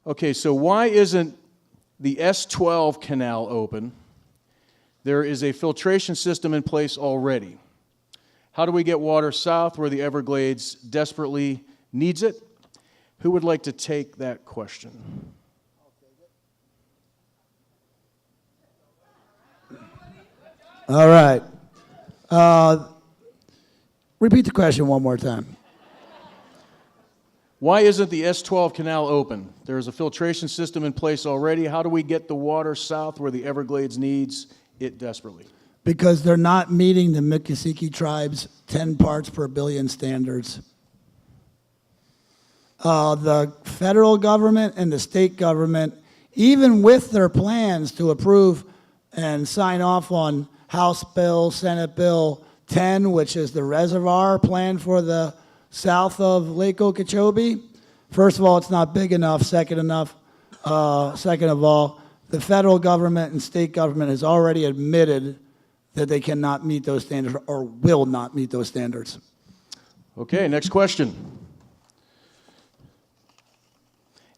Okay, so why isn't the S12 canal open? There is a filtration system in place already. How do we get water south where the Everglades desperately needs it? Who would like to take that question? All right. Repeat the question one more time. Why isn't the S12 canal open? There's a filtration system in place already. How do we get the water south where the Everglades needs it desperately? Because they're not meeting the Miccosukee tribe's 10 parts per billion standards. The federal government and the state government, even with their plans to approve and sign off on House Bill, Senate Bill 10, which is the reservoir plan for the south of Lake Okeechobee. First of all, it's not big enough. Second of all, the federal government and state government has already admitted that they cannot meet those standards or will not meet those standards. Okay, next question.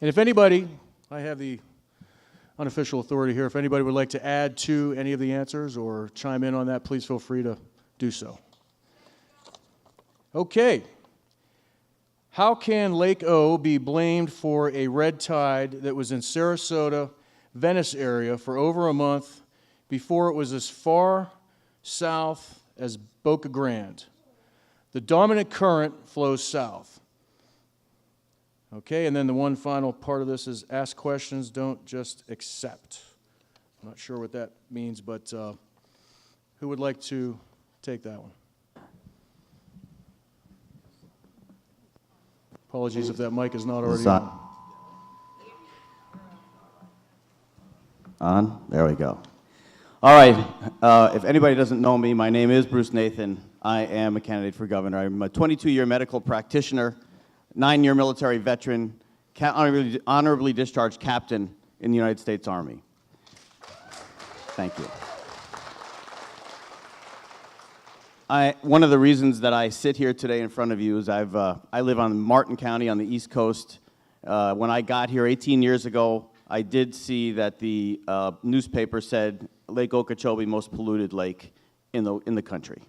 And if anybody, I have the unofficial authority here, if anybody would like to add to any of the answers or chime in on that, please feel free to do so. Okay. How can Lake O be blamed for a red tide that was in Sarasota, Venice area for over a month before it was as far south as Boca Grande? The dominant current flows south. Okay, and then the one final part of this is ask questions, don't just accept. I'm not sure what that means, but who would like to take that one? Apologies if that mic is not already on. On? There we go. All right, if anybody doesn't know me, my name is Bruce Nathan. I am a candidate for governor. I'm a 22-year medical practitioner, 9-year military veteran, honorably discharged captain in the United States Army. Thank you. One of the reasons that I sit here today in front of you is I live on Martin County on the East Coast. When I got here 18 years ago, I did see that the newspaper said Lake Okeechobee, most polluted lake in the country.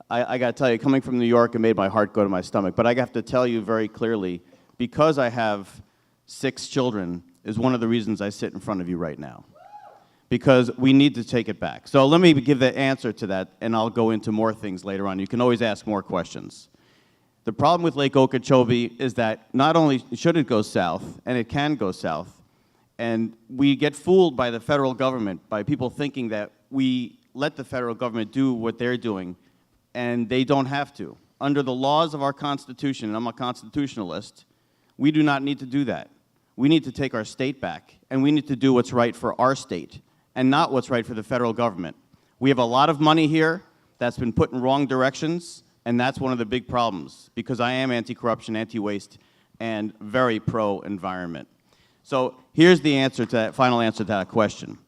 I got to tell you, coming from New York, it made my heart go to my stomach. But I have to tell you very clearly, because I have 6 children, is one of the reasons I sit in front of you right now. Because we need to take it back. So let me give the answer to that, and I'll go into more things later on. You can always ask more questions. The problem with Lake Okeechobee is that not only should it go south, and it can go south, and we get fooled by the federal government, by people thinking that we let the federal government do what they're doing, and they don't have to. Under the laws of our Constitution, and I'm a constitutionalist, we do not need to do that. We need to take our state back, and we need to do what's right for our state, and not what's right for the federal government. We have a lot of money here that's been put in wrong directions, and that's one of the big problems, because I am anti-corruption, anti-waste, and very pro-environment. So here's the answer to that, final answer to that question.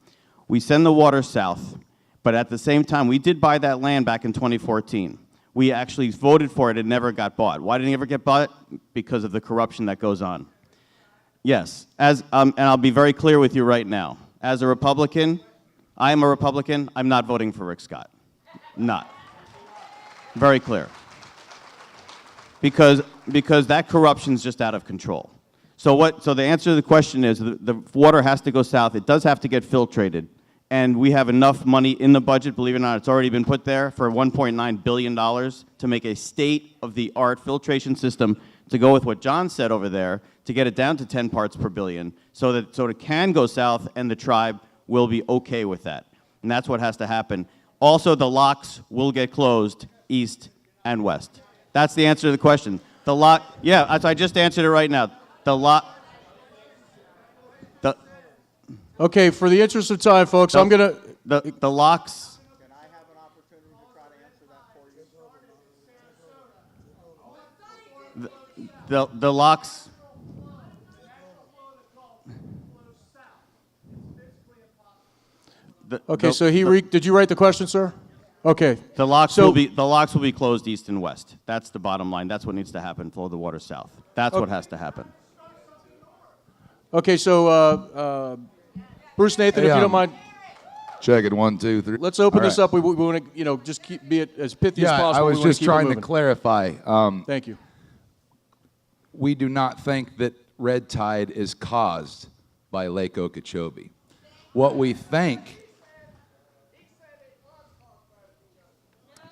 We send the water south, but at the same time, we did buy that land back in 2014. We actually voted for it, it never got bought. Why didn't it ever get bought? Because of the corruption that goes on. Yes, and I'll be very clear with you right now. As a Republican, I am a Republican, I'm not voting for Rick Scott. Not. Very clear. Because that corruption's just out of control. So the answer to the question is the water has to go south. It does have to get filtrated. And we have enough money in the budget, believe it or not, it's already been put there for $1.9 billion to make a state-of-the-art filtration system to go with what John said over there, to get it down to 10 parts per billion, so it can go south and the tribe will be okay with that. And that's what has to happen. Also, the locks will get closed east and west. That's the answer to the question. The lock, yeah, I just answered it right now. The lock. Okay, for the interest of time, folks, I'm going to... The locks... Can I have an opportunity to try to answer that for you? The locks... Okay, so did you write the question, sir? Okay. The locks will be closed east and west. That's the bottom line. That's what needs to happen. Flow the water south. That's what has to happen. Okay, so Bruce Nathan, Hey, if you don't mind, Check it, 1, 2, 3. let's open All this right. up. We want to, just be it as pithy as Yeah, possible. I was We wanna just keep it trying to moving. clarify. Thank you. We do not think that red tide is caused by Lake Okeechobee. What we think,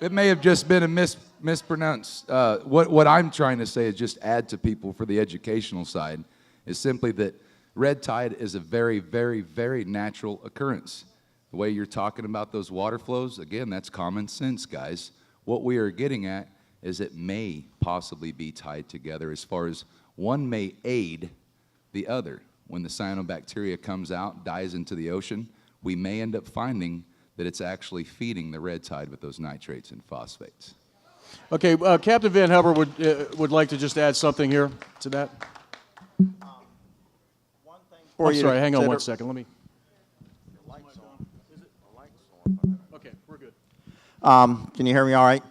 it may have just been a mispronounced. What I'm trying to say is just add to people for the educational side is simply that red tide is a very, very, very natural occurrence. The way you're talking about those water flows, again, that's common sense, guys. What we are getting at is it may possibly be tied together as far as one may aid the other. When the cyanobacteria comes out, dies into the ocean, we may end up finding that it's actually feeding the red tide with those nitrates and phosphates. Okay, Captain Van Hubber would like to just add something here to that. One thing for I'm you sorry, to hang on one consider- second. Let me. The light's on. Is it? The light's on. Okay, we're good. Can you hear me all right?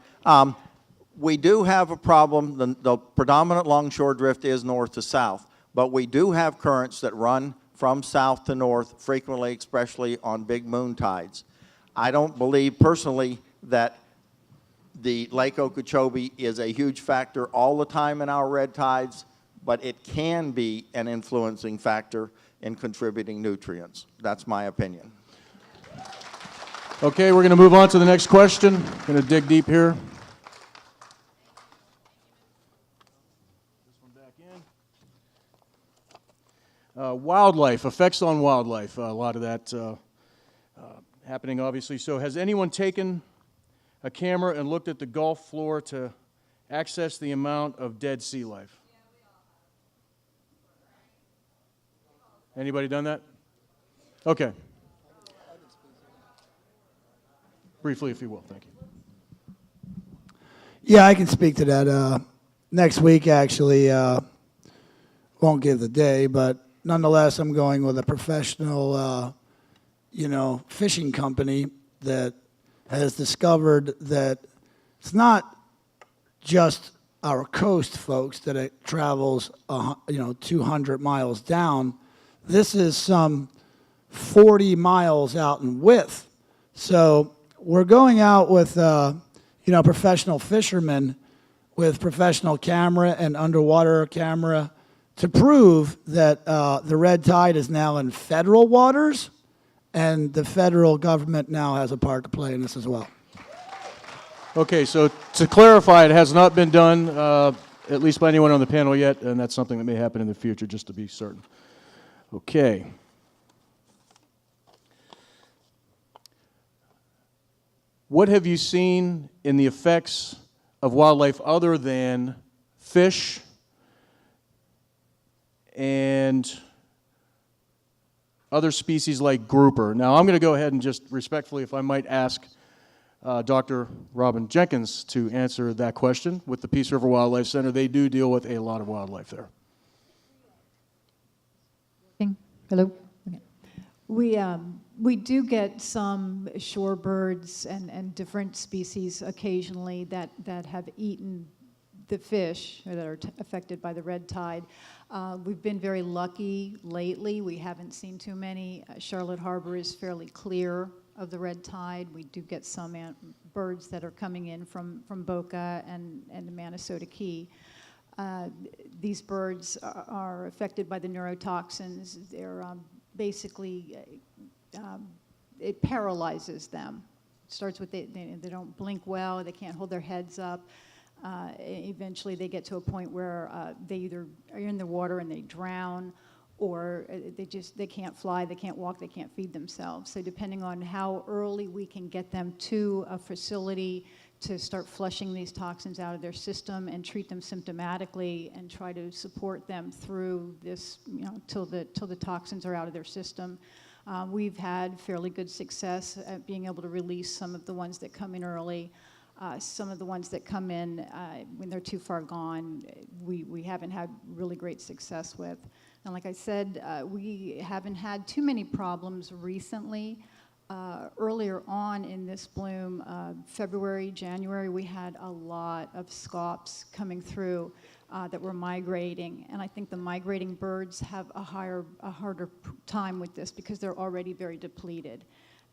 We do have a problem. The predominant longshore drift is north to south, but we do have currents that run from south to north frequently, especially on big moon tides. I don't believe personally that the Lake Okeechobee is a huge factor all the time in our red tides, but it can be an influencing factor in contributing nutrients. That's my opinion. Okay, we're going to move on to the next question. Going to dig deep here. This one back in. Wildlife, effects on wildlife. A lot of that happening, obviously. So has anyone taken a camera and looked at the Gulf floor to access the amount of dead sea life? Anybody done that? Okay. Briefly, if you will. Thank you. Yeah, I can speak to that. Next week, actually, won't give the day, but nonetheless, I'm going with a professional, fishing company that has discovered that it's not just our coast, folks, that it travels, 200 miles down. This is some 40 miles out in width. So we're going out with, professional fishermen with professional camera and underwater camera to prove that the red tide is now in federal waters, and the federal government now has a part to play in this as well. Okay, so to clarify, it has not been done, at least by anyone on the panel yet, and that's something that may happen in the future, just to be certain. Okay. What have you seen in the effects of wildlife other than fish and other species like grouper? Now, I'm going to go ahead and just respectfully, if I might ask Dr. Robin Jenkins to answer that question with the Peace River Wildlife Center. They do deal with a lot of wildlife there. Hello? Okay. We do get some shorebirds and different species occasionally that have eaten the fish that are affected by the red tide. We've been very lucky lately. We haven't seen too many. Charlotte Harbor is fairly clear of the red tide. We do get some birds that are coming in from Boca and the Minnesota Key. These birds are affected by the neurotoxins. They're basically, it paralyzes them. It starts with they don't blink well, they can't hold their heads up. Eventually they get to a point where they either are in the water and they drown, or they can't fly, they can't walk, they can't feed themselves. So depending on how early we can get them to a facility to start flushing these toxins out of their system and treat them symptomatically and try to support them through this, till the toxins are out of their system. We've had fairly good success at being able to release some of the ones that come in early. Some of the ones that come in when they're too far gone, we haven't had really great success with. And like I said, we haven't had too many problems recently. Earlier on in this bloom, February, January, we had a lot of scops coming through. that were migrating. And I think the migrating birds have a harder time with this because they're already very depleted.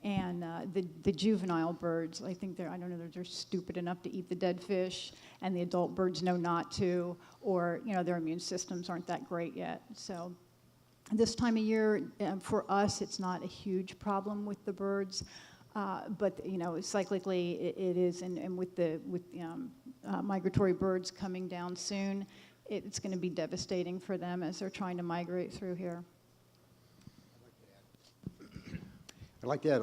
And the juvenile birds, I think I don't know, they're stupid enough to eat the dead fish, and the adult birds know not to, or, you know, their immune systems aren't that great yet. So this time of year, for us, it's not a huge problem with the birds, but, you know, cyclically it is, and with migratory birds coming down soon, it's going to be devastating for them as they're trying to migrate through here. I'd like to add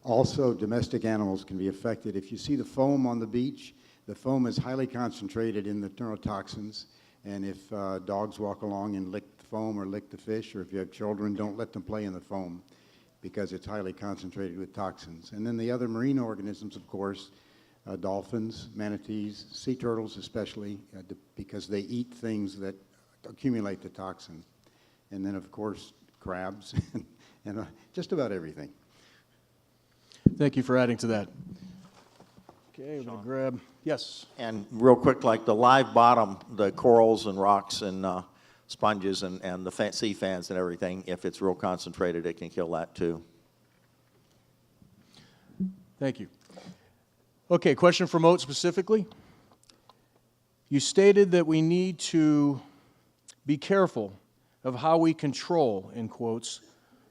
also domestic animals can be affected. If you see the foam on the beach, the foam is highly concentrated in the neurotoxins, and if dogs walk along and lick the foam or lick the fish, or if you have children, don't let them play in the foam because it's highly concentrated with toxins. And then the other marine organisms, of course, dolphins, manatees, sea turtles especially, because they eat things that accumulate the toxin. And then, of course, crabs and just about everything. Thank you for adding to that. Okay, we're going to grab, yes. And real quick, like the live bottom, the corals and rocks and sponges and the sea fans and everything, if it's real concentrated, it can kill that too. Thank you. Okay, question for Moat specifically. You stated that we need to be careful of how we control, in quotes,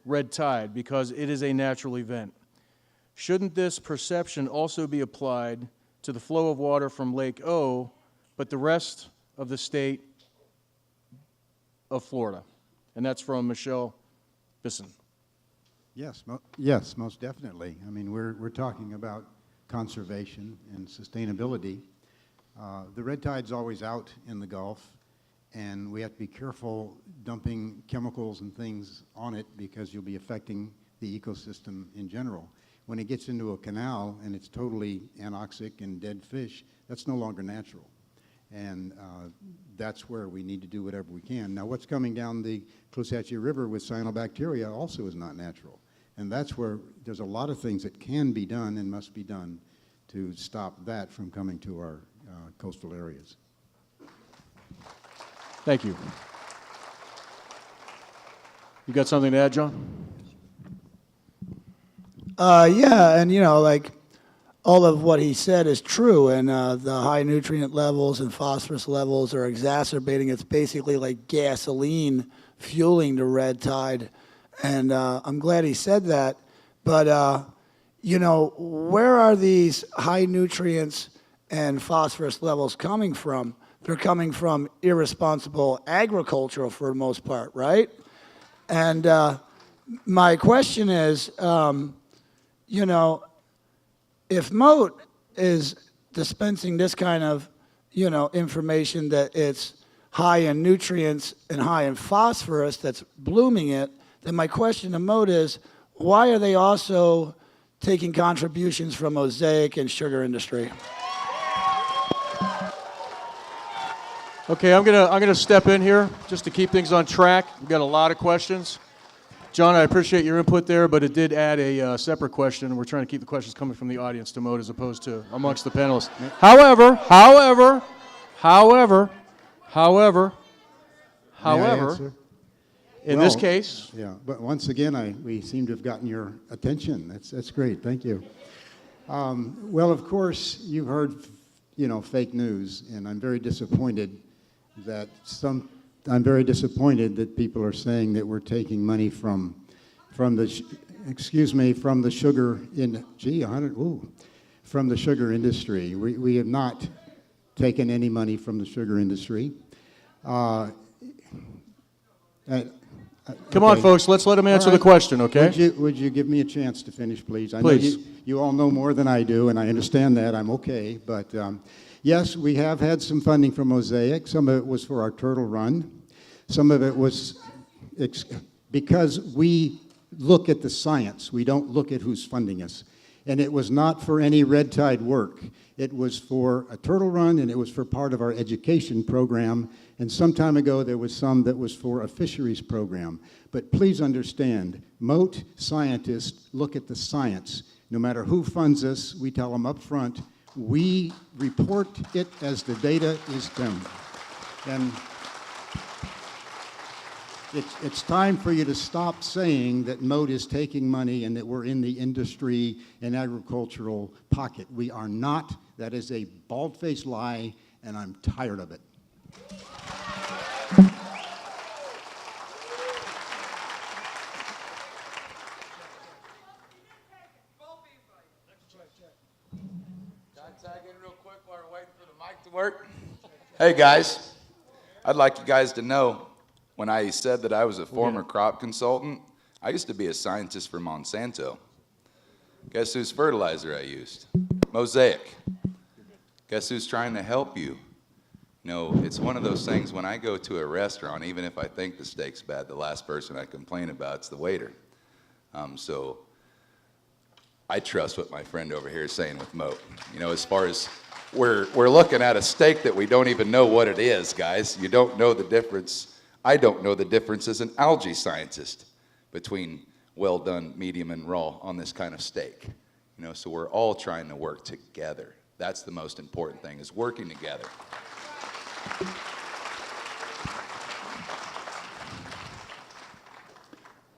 red tide because it is a natural event. Shouldn't this perception also be applied to the flow of water from Lake O, but the rest of the state of Florida? And that's from Michelle Bisson. Yes, most definitely. I mean, we're talking about conservation and sustainability. The red tide's always out in the Gulf, and we have to be careful dumping chemicals and things on it because you'll be affecting the ecosystem in general. When it gets into a canal and it's totally anoxic and dead fish, that's no longer natural. And that's where we need to do whatever we can. Now, what's coming down the Clusacchia River with cyanobacteria also is not natural. And that's where there's a lot of things that can be done and must be done to stop that from coming to our coastal areas. Thank you. You got something to add, John? Yeah, and you know, like all of what he said is true, and the high nutrient levels and phosphorus levels are exacerbating. It's basically like gasoline fueling the red tide, and I'm glad he said that. But you know, where are these high nutrients and phosphorus levels coming from? They're coming from irresponsible agriculture for the most part, right? And my question is, you know, if Moat is dispensing this kind of, you know, information that it's high in nutrients and high in phosphorus that's blooming it, then my question to Moat is, why are they also taking contributions from mosaic and sugar industry? Okay, I'm gonna step in here just to keep things on track. We've got a lot of questions. John, I appreciate your input there, but it did add a separate question. We're trying to keep the questions coming from the audience to Moat as opposed to amongst the panelists. However, in this case, Yeah, but once again, we seem to have gotten your attention. That's great. Thank you. Well, of course, you've heard, you know, fake news, and I'm very disappointed that people are saying that we're taking money from the sugar from the sugar industry. We have not taken any money from the sugar industry. come on, folks, let's let him answer the question, okay? Would you give me a chance to finish, please? I Please. know you all know more than I do, and I understand that. I'm okay. But yes, we have had some funding from Mosaic. Some of it was for our turtle run. Some of it was because we look at the science. We don't look at who's funding us. And it was not for any red tide work. It was for a turtle run, and it was for part of our education program. And some time ago, there was some that was for a fisheries program. But please understand, Moat scientists look at the science. No matter who funds us, we tell them up front, We report it as the data is done. And it's time for you to stop saying that Moat is taking money and that we're in the industry and agricultural pocket. We are not. That is a bald-faced lie, and I'm tired of it. Tag in real quick while we're waiting for the mic to work. Hey guys, I'd like you guys to know when I said that I was a former crop consultant, I used to be a scientist for Monsanto. Guess whose fertilizer I used? Mosaic. Guess who's trying to help you? You know, it's one of those things when I go to a restaurant, even if I think the steak's bad, the last person I complain about is the waiter. So I trust what my friend over here is saying with Moat. You know, as far as we're looking at a steak that we don't even know what it is, guys. You don't know the difference. I don't know the difference as an algae scientist between well done, medium, and raw on this kind of steak. You know, so we're all trying to work together. That's the most important thing, is working together.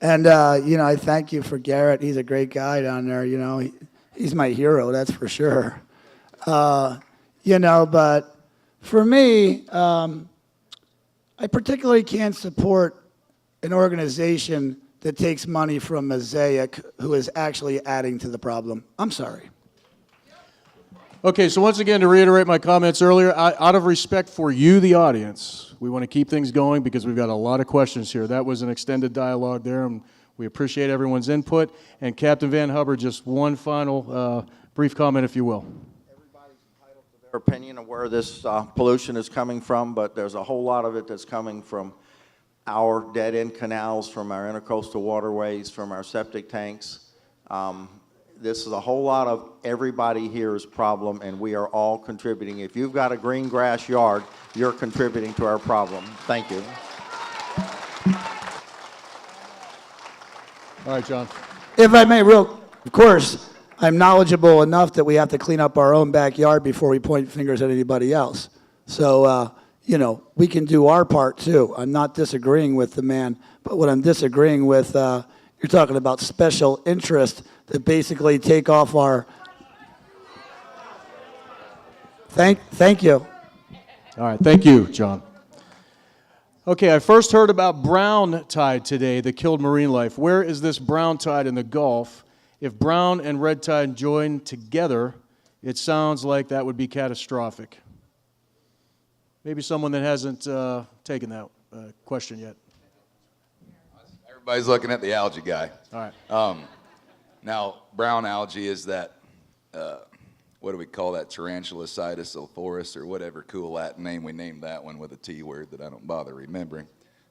And, you know, I thank you for Garrett. He's a great guy down there, you know. He's my hero, that's for sure. You know, but for me, I particularly can't support an organization that takes money from Mosaic who is actually adding to the problem. I'm sorry. Okay, so once again, to reiterate my comments earlier, out of respect for you, the audience, we want to keep things going because we've got a lot of questions here. That was an extended dialogue there, and we appreciate everyone's input. And Captain Van Hubbard, just one final brief comment, if you will. Everybody's entitled to their opinion of where this pollution is coming from, but there's a whole lot of it that's coming from our dead-end canals, from our intercoastal waterways, from our septic tanks. This is a whole lot of everybody here's problem, and we are all contributing. If you've got a green grass yard, you're contributing to our problem. Thank you. All right, John. If I may, of course, I'm knowledgeable enough that we have to clean up our own backyard before we point fingers at anybody else. So, you know, we can do our part too. I'm not disagreeing with the man, but what I'm disagreeing with, you're talking about special interest that basically take off our... Thank you. All right, thank you, John. Okay, I first heard about brown tide today that killed marine life. Where is this brown tide in the Gulf? If brown and red tide join together, it sounds like that would be catastrophic. Maybe someone that hasn't taken that question yet. Everybody's looking at the algae guy. All right. Now, brown algae is that, what do we call that, Tarantulacidus sulphurus, or whatever cool Latin name we named that one with a T word that I don't bother remembering.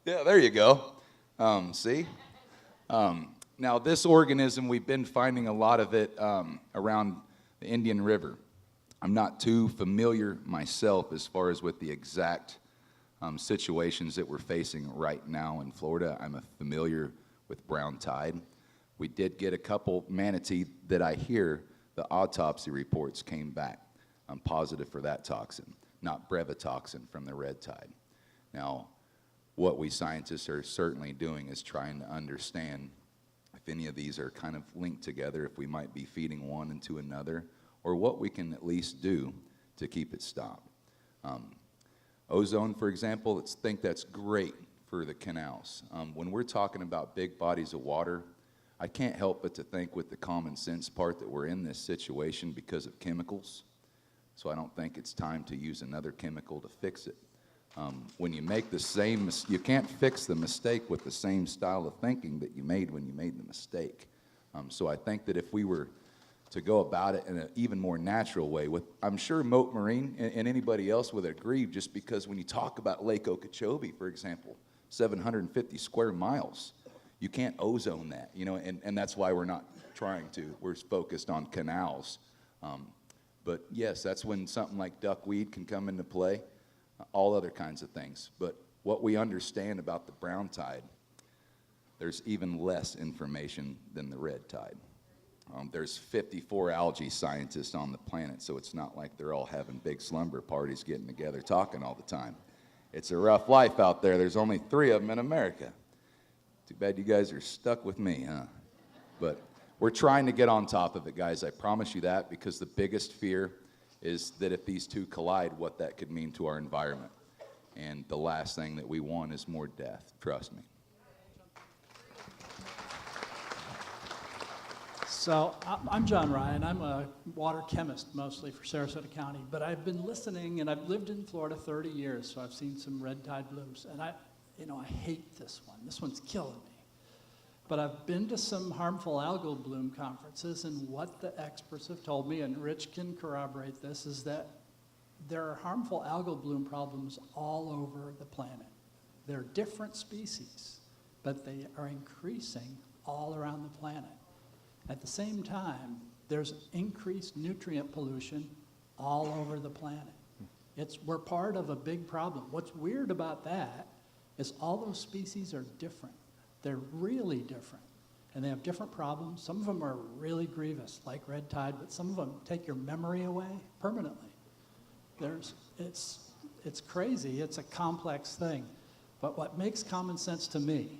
Yeah, there you go. See? Now, this organism, we've been finding a lot of it around the Indian River. I'm not too familiar myself as far as with the exact situations that we're facing right now in Florida. I'm familiar with brown tide. We did get a couple manatee that I hear the autopsy reports came back positive for that toxin, not brevetoxin from the red tide. Now, what we scientists are certainly doing is trying to understand if any of these are kind of linked together, if we might be feeding one into another, or what we can at least do to keep it stopped. Ozone, for example, let's think that's great for the canals. When we're talking about big bodies of water, I can't help but to think with the common sense part that we're in this situation because of chemicals. So I don't think it's time to use another chemical to fix it. When you make the same, you can't fix the mistake with the same style of thinking that you made when you made the mistake. So I think that if we were to go about it in an even more natural way, I'm sure Moat Marine and anybody else would agree, just because when you talk about Lake Okeechobee, for example, 750 square miles, you can't ozone that, you know, and that's why we're not trying to. We're focused on canals. But yes, that's when something like duckweed can come into play, all other kinds of things. But what we understand about the brown tide, there's even less information than the red tide. There's 54 algae scientists on the planet, so it's not like they're all having big slumber parties, getting together, talking all the time. It's a rough life out there. There's only 3 of them in America. Too bad you guys are stuck with me, huh? But we're trying to get on top of it, guys. I promise you that, because the biggest fear is that if these two collide, what that could mean to our environment. And the last thing that we want is more death, trust me. So I'm John Ryan. I'm a water chemist mostly for Sarasota County, but I've been listening, and I've lived in Florida 30 years, so I've seen some red tide blooms, and I hate this one. This one's killing me. But I've been to some harmful algal bloom conferences, and what the experts have told me, and Rich can corroborate this, is that there are harmful algal bloom problems all over the planet. They're different species, but they are increasing all around the planet. At the same time, there's increased nutrient pollution all over the planet. We're part of a big problem. What's weird about that is all those species are different. They're really different, and they have different problems. Some of them are really grievous, like red tide, but some of them take your memory away permanently. It's crazy. It's a complex thing. But what makes common sense to me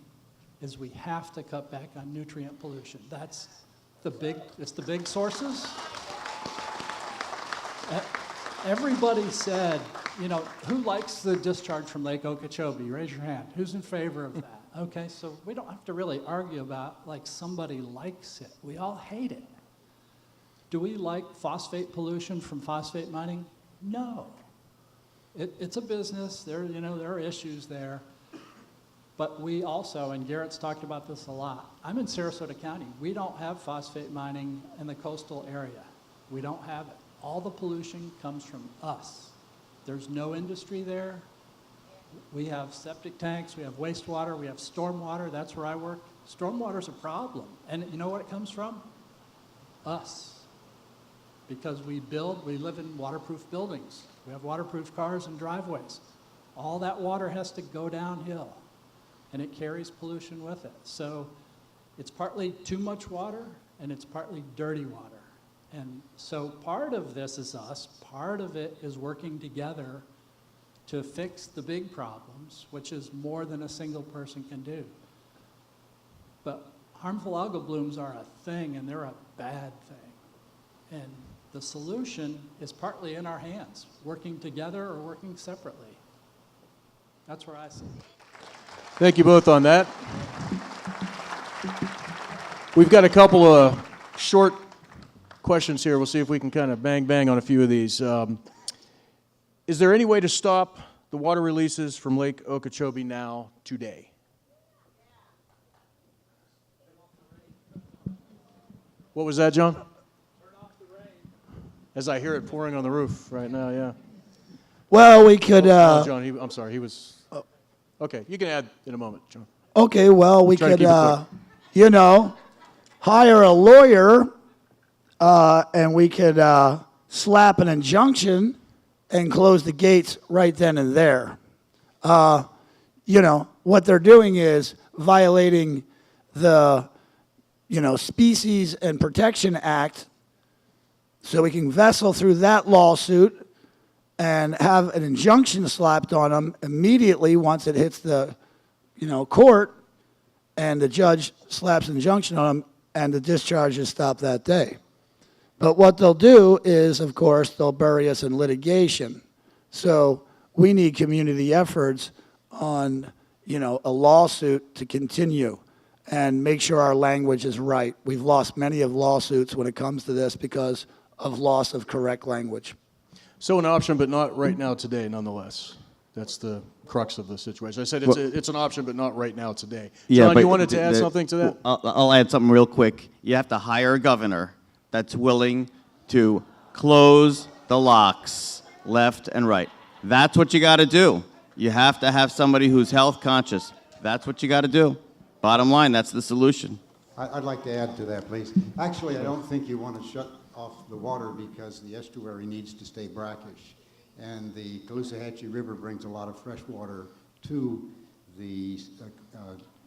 is we have to cut back on nutrient pollution. It's the big sources. Everybody said, who likes the discharge from Lake Okeechobee? Raise your hand. Who's in favor of that? Okay, so we don't have to really argue about like somebody likes it. We all hate it. Do we like phosphate pollution from phosphate mining? No. It's a business. There are issues there. But we also, and Garrett's talked about this a lot, I'm in Sarasota County. We don't have phosphate mining in the coastal area. We don't have it. All the pollution comes from us. There's no industry there. We have septic tanks, we have wastewater, we have stormwater. That's where I work. Stormwater's a problem. And you know what it comes from? Us. Because we live in waterproof buildings. We have waterproof cars and driveways. All that water has to go downhill, and it carries pollution with it. So it's partly too much water, and it's partly dirty water. And so part of this is us, part of it is working together to fix the big problems, which is more than a single person can do. But harmful algal blooms are a thing, and they're a bad thing. And the solution is partly in our hands, working together or working separately. That's where I see it. Thank you both on that. We've got a couple of short questions here. We'll see if we can kind of bang on a few of these. Is there any way to stop the water releases from Lake Okeechobee now, today? What was that, John? As I hear it pouring on the roof right now, yeah. Well, we could. John, I'm sorry, he was. Okay, you can add in a moment, John. Okay, well, we Try to could, keep it quick. hire a lawyer, and we could slap an injunction and close the gates right then and there. What they're doing is violating the, Species and Protection Act, so we can vessel through that lawsuit and have an injunction slapped on them immediately once it hits the, court, and the judge slaps an injunction on them, and the discharge is stopped that day. But what they'll do is, of course, they'll bury us in litigation. So we need community efforts on, a lawsuit to continue and make sure our language is right. We've lost many of lawsuits when it comes to this because of loss of correct language. So an option, but not right now, today, nonetheless. That's the crux of the situation. I said it's an option, but not right now, today. John, you wanted to add something to that? I'll add something real quick. You have to hire a governor that's willing to close the locks left and right. That's what you got to do. You have to have somebody who's health conscious. That's what you got to do. Bottom line, that's the solution. I'd like to add to that, please. Actually, I don't think you want to shut off the water because the estuary needs to stay brackish. And the Caloosahatchee River brings a lot of fresh water to the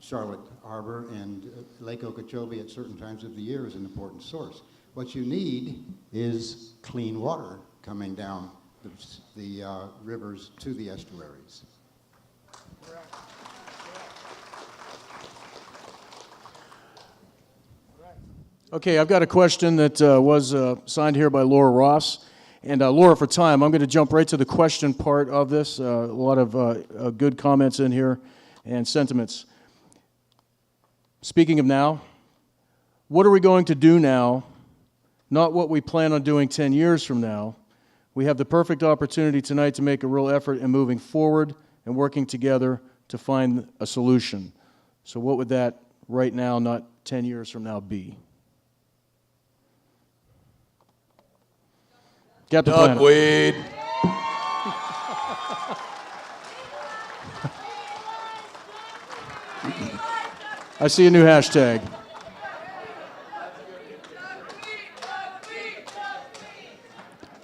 Charlotte Harbor and Lake Okeechobee at certain times of the year is an important source. What you need is clean water coming down the rivers to the estuaries. Okay, I've got a question that was signed here by Laura Ross. And Laura, for time, I'm going to jump right to the question part of this. A lot of good comments in here and sentiments. Speaking of now, what are we going to do now? Not what we plan on doing 10 years from now. We have the perfect opportunity tonight to make a real effort in moving forward and working together to find a solution. So what would that right now, not 10 years from now, be? Captain Planet. Duckweed. I see a new hashtag.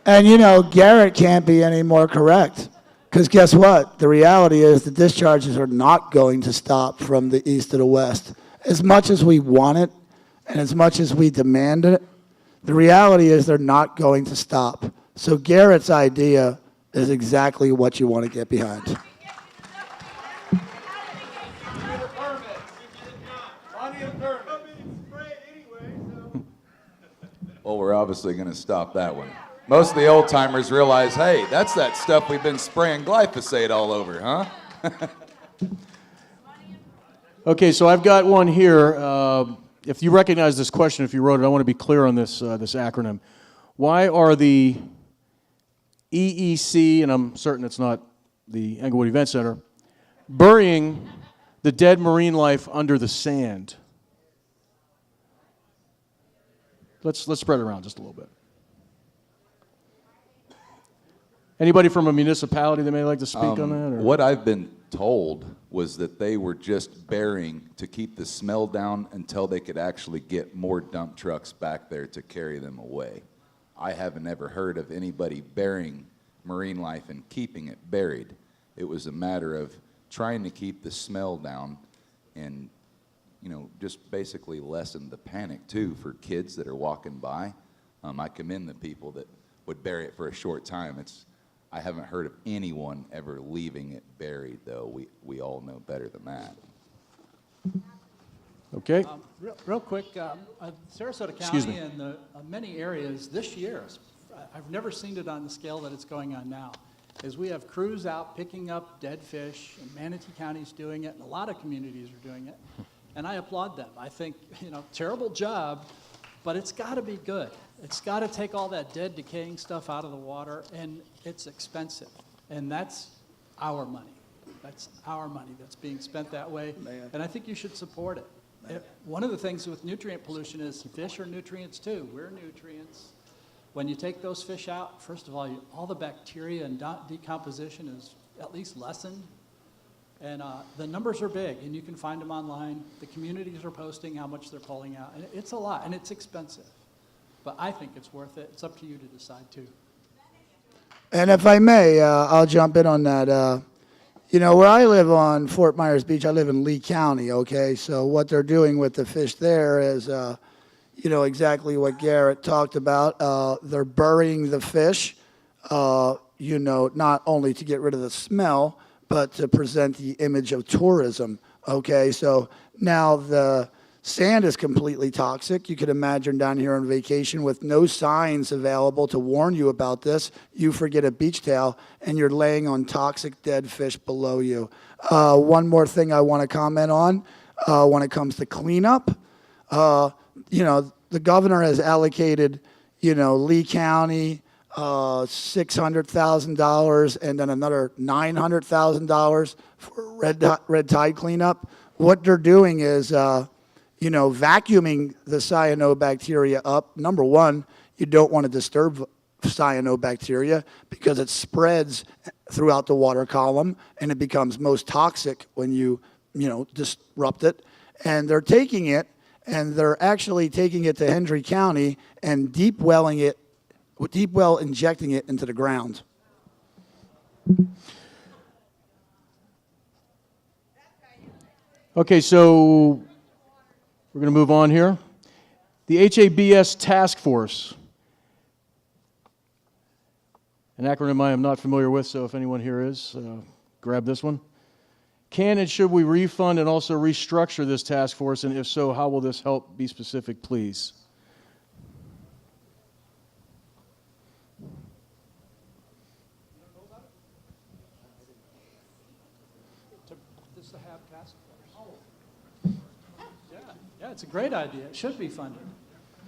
And you know, Garrett can't be any more correct. Because guess what? The reality is the discharges are not going to stop from the east to the west. As much as we want it and as much as we demand it, the reality is they're not going to stop. So Garrett's idea is exactly what you want to get behind. Well, we're obviously going to stop that one. Most of the old timers realize, hey, that's that stuff we've been spraying glyphosate all over, huh? Okay, so I've got one here. If you recognize this question, if you wrote it, I want to be clear on this acronym. Why are the EEC, and I'm certain it's not the Englewood Event Center, burying the dead marine life under the sand? Let's spread it around just a little bit. Anybody from a municipality that may like to speak on that? Or? What I've been told was that they were just burying to keep the smell down until they could actually get more dump trucks back there to carry them away. I haven't ever heard of anybody burying marine life and keeping it buried. It was a matter of trying to keep the smell down and, you know, just basically lessen the panic too for kids that are walking by. I commend the people that would bury it for a short time. I haven't heard of anyone ever leaving it buried, though. We all know better than that. Okay. Real quick, Sarasota Excuse County me. and many areas this year, I've never seen it on the scale that it's going on now, is we have crews out picking up dead fish, and Manatee County's doing it, and a lot of communities are doing it, and I applaud them. I think, you know, terrible job, but it's got to be good. It's got to take all that dead, decaying stuff out of the water, and it's expensive, and that's our money. That's our money that's being spent that way, and I think you should support it. One of the things with nutrient pollution is fish are nutrients too. We're nutrients. When you take those fish out, first of all the bacteria and decomposition is at least lessened. And the numbers are big, and you can find them online. The communities are posting how much they're pulling out. And it's a lot, and it's expensive. But I think it's worth it. It's up to you to decide, too. And if I may, I'll jump in on that. You know, where I live on Fort Myers Beach, I live in Lee County, okay? So what they're doing with the fish there is, you know, exactly what Garrett talked about. They're burying the fish, you know, not only to get rid of the smell, but to present the image of tourism, okay? So now the sand is completely toxic. You could imagine down here on vacation with no signs available to warn you about this. You forget a beach towel, and you're laying on toxic dead fish below you. One more thing I want to comment on when it comes to cleanup. You know, the governor has allocated, you know, Lee County, $600,000 and then another $900,000 for red tide cleanup. What they're doing is, you know, vacuuming the cyanobacteria up. Number one, you don't want to disturb cyanobacteria because it spreads throughout the water column and it becomes most toxic when you know, disrupt it. And they're taking it, and they're actually taking it to Hendry County and deep well injecting it into the ground. Okay, so we're going to move on here. The HABS Task Force, an acronym I am not familiar with, so if anyone here is, grab this one. Can and should we refund and also restructure this task force, and if so, how will this help? Be specific, please. Just to have task force. Yeah, it's a great idea. It should be funded.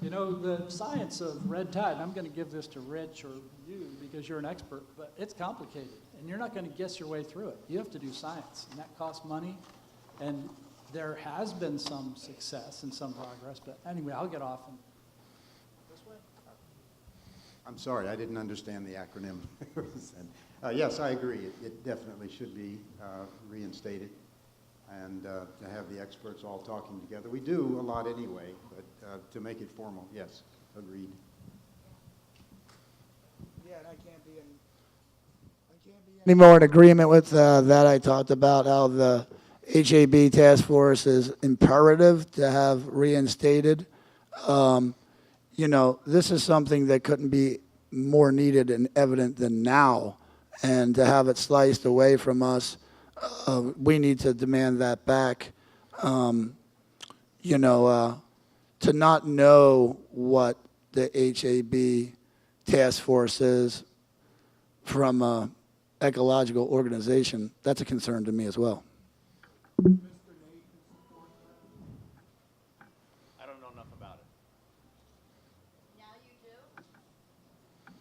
You know, the science of red tide, and I'm going to give this to Rich or you because you're an expert, but it's complicated, and you're not going to guess your way through it. You have to do science, and that costs money, and there has been some success and some progress, but anyway, I'll get off. This way? I'm sorry, I didn't understand the acronym. Yes, I agree. It definitely should be reinstated, and to have the experts all talking together. We do a lot anyway, but to make it formal, yes, agreed. Yeah, and I can't be any more in agreement with that. I talked about how the HAB task force is imperative to have reinstated. You know, this is something that couldn't be more needed and evident than now. And to have it sliced away from us, we need to demand that back. You know, to not know what the HAB task force is from an ecological organization, that's a concern to me as well. I don't know enough about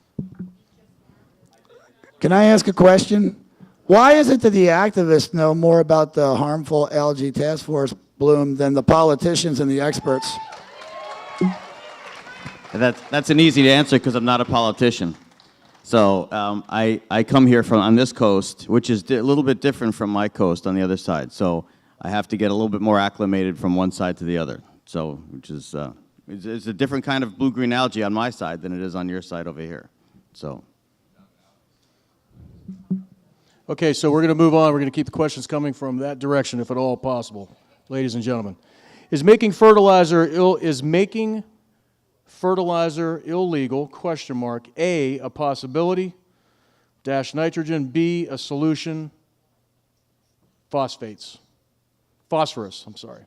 it. Can I ask a question? Why is it that the activists know more about the harmful algae task force bloom than the politicians and the experts? That's an easy answer because I'm not a politician. So I come here from on this coast, which is a little bit different from my coast on the other side. So I have to get a little bit more acclimated from one side to the other. So which is it's a different kind of blue-green algae on my side than it is on your side over here. So. Okay, so we're going to move on. We're going to keep the questions coming from that direction, if at all possible, ladies and gentlemen. Is making fertilizer illegal, question mark, A possibility, dash nitrogen, B, a solution, phosphorus, I'm sorry.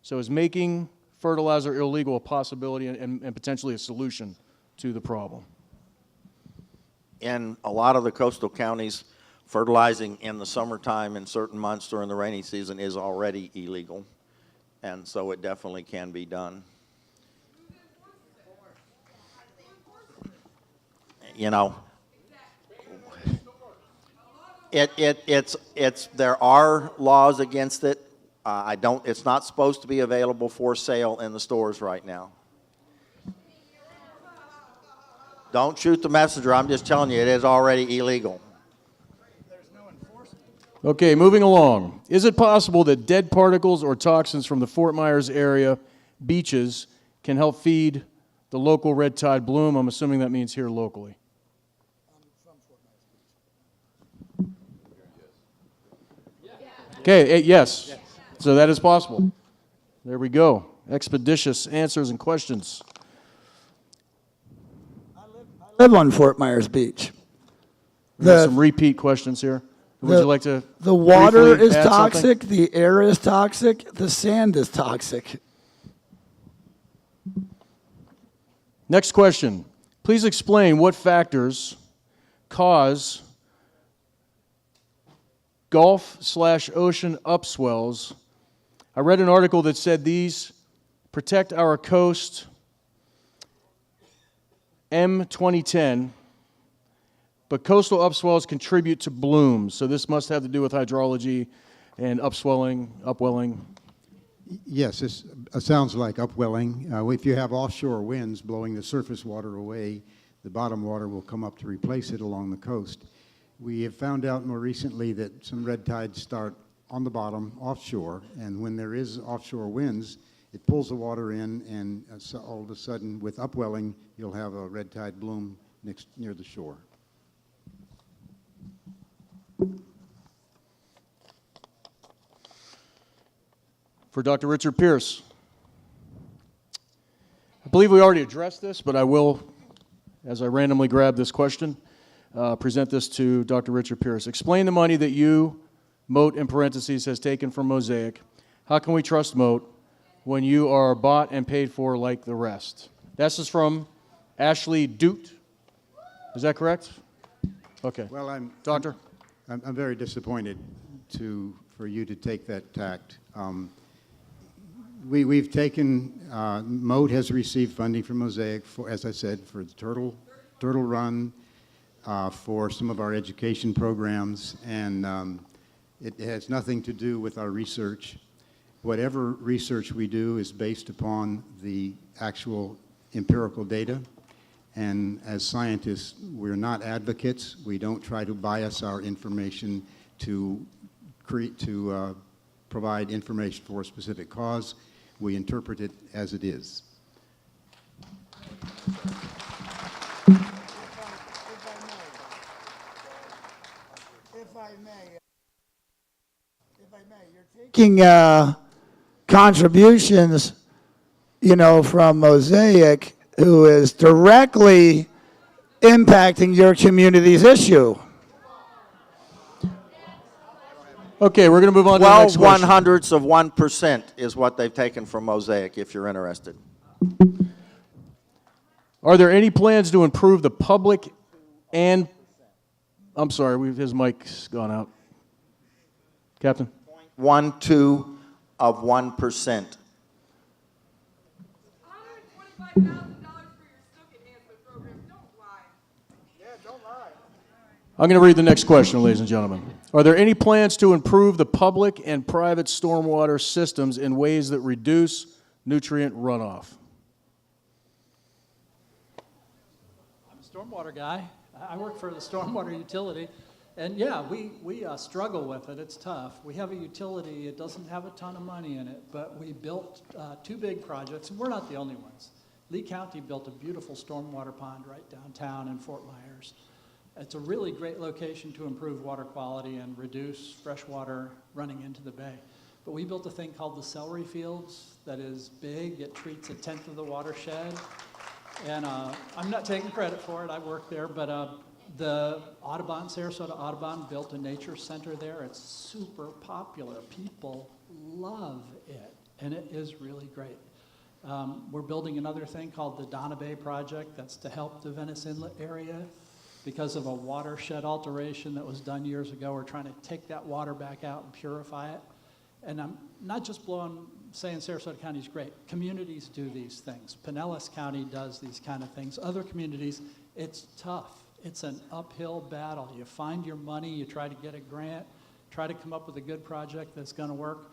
So is making fertilizer illegal a possibility and potentially a solution to the problem? In a lot of the coastal counties, fertilizing in the summertime in certain months during the rainy season is already illegal, and so it definitely can be done. You know, there are laws against it. It's not supposed to be available for sale in the stores right now. Don't shoot the messenger. I'm just telling you, it is already illegal. Okay, moving along. Is it possible that dead particles or toxins from the Fort Myers area beaches can help feed the local red tide bloom? I'm assuming that means here locally. Okay, yes. So that is possible. There we go. Expeditious answers and questions. I live on Fort Myers Beach. We have some repeat questions here. Would you like to? The water briefly is add toxic, something? the air is toxic, the sand is toxic. Next question. Please explain what factors cause Gulf/ocean upswells. I read an article that said these protect our coast, M2010, but coastal upswells contribute to blooms. So this must have to do with hydrology and upwelling. Yes, this sounds like upwelling. If you have offshore winds blowing the surface water away, the bottom water will come up to replace it along the coast. We have found out more recently that some red tides start on the bottom offshore, and when there is offshore winds, it pulls the water in, and so all of a sudden, with upwelling, you'll have a red tide bloom near the shore. for Dr. Richard Pierce. I believe we already addressed this, but I will, as I randomly grab this question, present this to Dr. Richard Pierce. Explain the money that you, Moat in parentheses, has taken from Mosaic. How can we trust Moat when you are bought and paid for like the rest? This is from Ashley Doot. Is that correct? Okay. Well, Doctor? I'm very disappointed for you to take that tact. We've taken, Moat has received funding from Mosaic for, as I said, for the Turtle Run, for some of our education programs, and it has nothing to do with our research. Whatever research we do is based upon the actual empirical data, and as scientists, we're not advocates. We don't try to bias our information to provide information for a specific cause. We interpret it as it is. If I may, you're taking contributions, from Mosaic, who is directly impacting your community's issue. Okay, we're going to move on to the next 12 question. 100ths of 1% is what they've taken from Mosaic, if you're interested. Are there any plans to improve the public and, I'm sorry, his mic's gone out. Captain? 0.12 of 1%. $125,000 for your Stook enhancement program. Don't lie. I'm going to read the next question, ladies and gentlemen. Are there any plans to improve the public and private stormwater systems in ways that reduce nutrient runoff? I'm a stormwater guy. I work for the stormwater utility. And yeah, we struggle with it. It's tough. We have a utility. It doesn't have a ton of money in it, but we built two big projects, and we're not the only ones. Lee County built a beautiful stormwater pond right downtown in Fort Myers. It's a really great location to improve water quality and reduce fresh water running into the bay. But we built a thing called the celery fields that is big. It treats 1/10 of the watershed. And I'm not taking credit for it. I work there, but the Audubon, Sarasota Audubon, built a nature center there. It's super popular. People love it, and it is really great. We're building another thing called the Donna Bay Project. That's to help the Venice Inlet area. Because of a watershed alteration that was done years ago, we're trying to take that water back out and purify it. And I'm not just saying Sarasota County is great. Communities do these things. Pinellas County does these kind of things. Other communities, it's tough. It's an uphill battle. You find your money, you try to get a grant, try to come up with a good project that's going to work.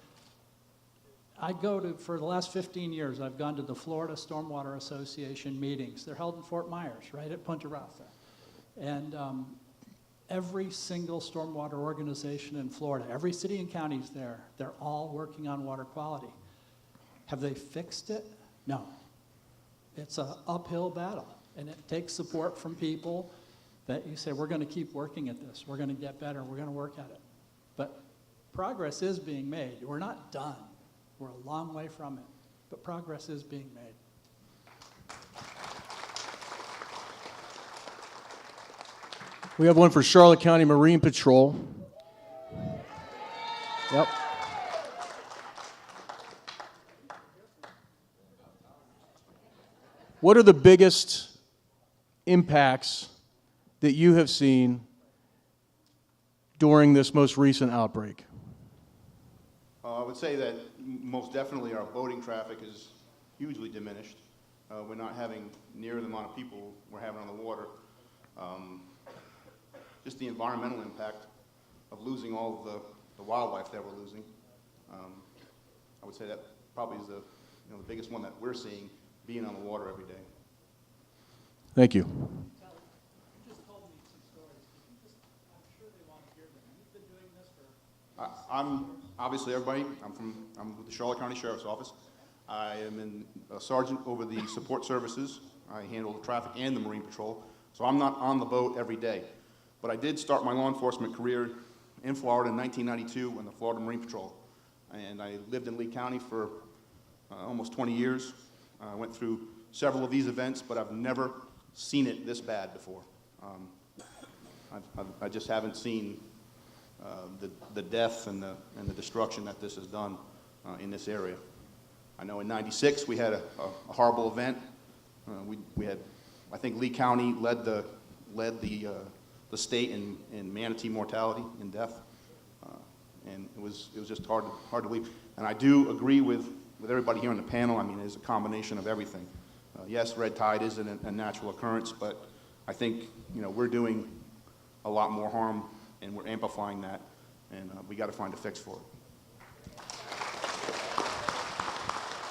For the last 15 years, I've gone to the Florida Stormwater Association meetings. They're held in Fort Myers, right at Punta Rasa. And every single stormwater organization in Florida, every city and county's there, they're all working on water quality. Have they fixed it? No. It's an uphill battle, and it takes support from people that you say, we're going to keep working at this, we're going to get better, we're going to work at it. But progress is being made. We're not done. We're a long way from it, but progress is being made. We have one for Charlotte County Marine Patrol. Yep. What are the biggest impacts that you have seen during this most recent outbreak? I would say that most definitely our boating traffic is hugely diminished. We're not having near the amount of people we're having on the water. Just the environmental impact of losing all of the wildlife that we're losing. I would say that probably is the biggest one that we're seeing, being on the water every day. Thank you. I'm obviously everybody. I'm with the Charlotte County Sheriff's Office. I am a sergeant over the support services. I handle the traffic and the Marine Patrol, so I'm not on the boat every day. But I did start my law enforcement career in Florida in 1992 in the Florida Marine Patrol. and I lived in Lee County for almost 20 years. I went through several of these events, but I've never seen it this bad before. I just haven't seen the death and the destruction that this has done in this area. I know in '96 we had a horrible event. We had, I think Lee County led the state in manatee mortality and death, and it was just hard to believe. And I do agree with everybody here on the panel. I mean, it's a combination of everything. Yes, red tide is a natural occurrence, but I think we're doing a lot more harm, and we're amplifying that, and we got to find a fix for it.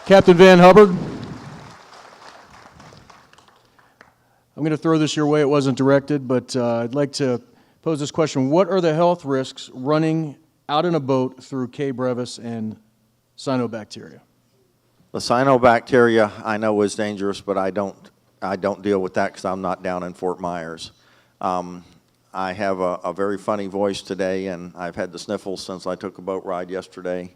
Captain Van Hubbard, I'm going to throw this your way. It wasn't directed, but I'd like to pose this question. What are the health risks running out in a boat through Cape Brevis and cyanobacteria? The cyanobacteria I know is dangerous, but I don't deal with that because I'm not down in Fort Myers. I have a very funny voice today, and I've had the sniffles since I took a boat ride yesterday.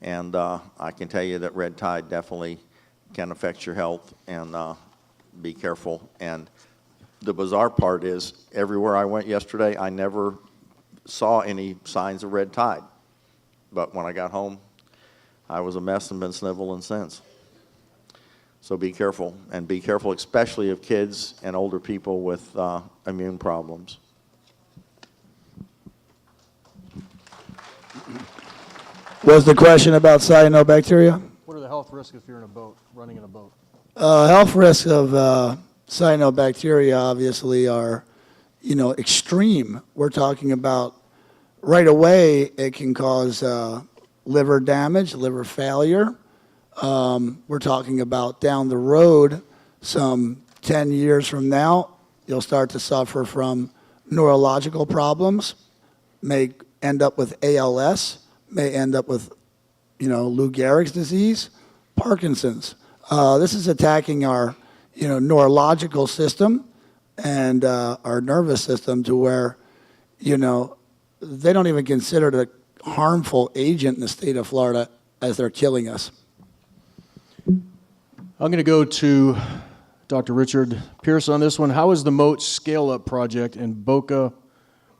And I can tell you that red tide definitely can affect your health, and be careful. And the bizarre part is, everywhere I went yesterday, I never saw any signs of red tide. But when I got home, I was a mess and been sniveling since. So be careful, and be careful especially of kids and older people with immune problems. Was the question about cyanobacteria? What are the health risks if you're in a boat, running in a boat? Health risks of cyanobacteria obviously are, extreme. We're talking about right away it can cause liver damage, liver failure. We're talking about down the road, some 10 years from now, you'll start to suffer from neurological problems, may end up with ALS, may end up with, Lou Gehrig's disease, Parkinson's. This is attacking our, neurological system and our nervous system to where, they don't even consider it a harmful agent in the state of Florida as they're killing us. I'm going to go to Dr. Richard Pierce on this one. How is the Moat scale-up project in Boca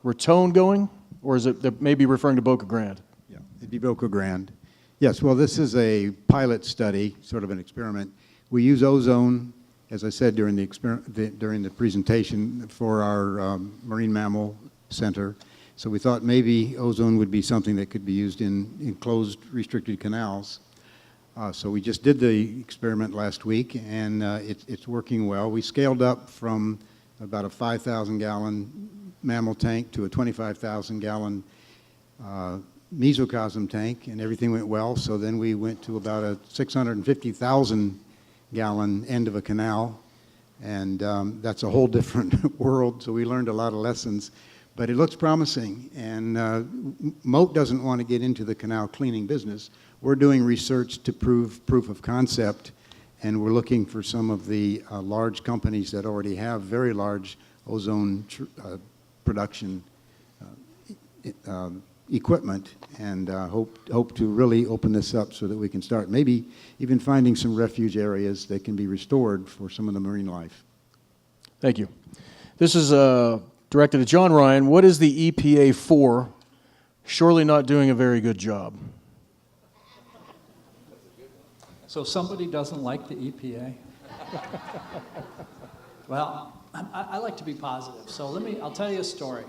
Raton going? Or is it maybe referring to Boca Grande? Yeah, it'd be Boca Grande. Yes, well, this is a pilot study, sort of an experiment. We use ozone, as I said during the presentation, for our marine mammal center. So we thought maybe ozone would be something that could be used in enclosed, restricted canals. So we just did the experiment last week, and it's working well. We scaled up from about a 5,000-gallon mammal tank to a 25,000-gallon mesocosm tank, and everything went well. So then we went to about a 650,000-gallon end of a canal, and that's a whole different world. So we learned a lot of lessons, but it looks promising. And Moat doesn't want to get into the canal cleaning business. We're doing research to prove proof of concept, and we're looking for some of the large companies that already have very large ozone production equipment, and hope to really open this up so that we can start maybe even finding some refuge areas that can be restored for some of the marine life. Thank you. This is directed to John Ryan. What is the EPA for? Surely not doing a very good job. So somebody doesn't like the EPA? Well, I like to be positive. So I'll tell you a story.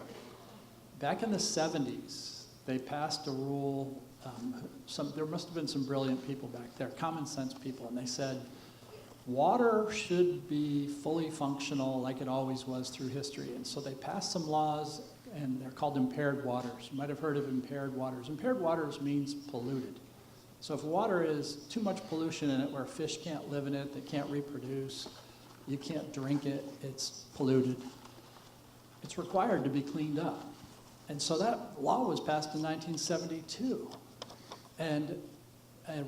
Back in the 70s, they passed a rule. There must have been some brilliant people back there, common sense people, and they said, water should be fully functional like it always was through history. And so they passed some laws, and they're called impaired waters. You might have heard of impaired waters. Impaired waters means polluted. So if water is too much pollution in it where fish can't live in it, they can't reproduce, you can't drink it, it's polluted, it's required to be cleaned up. And so that law was passed in 1972. And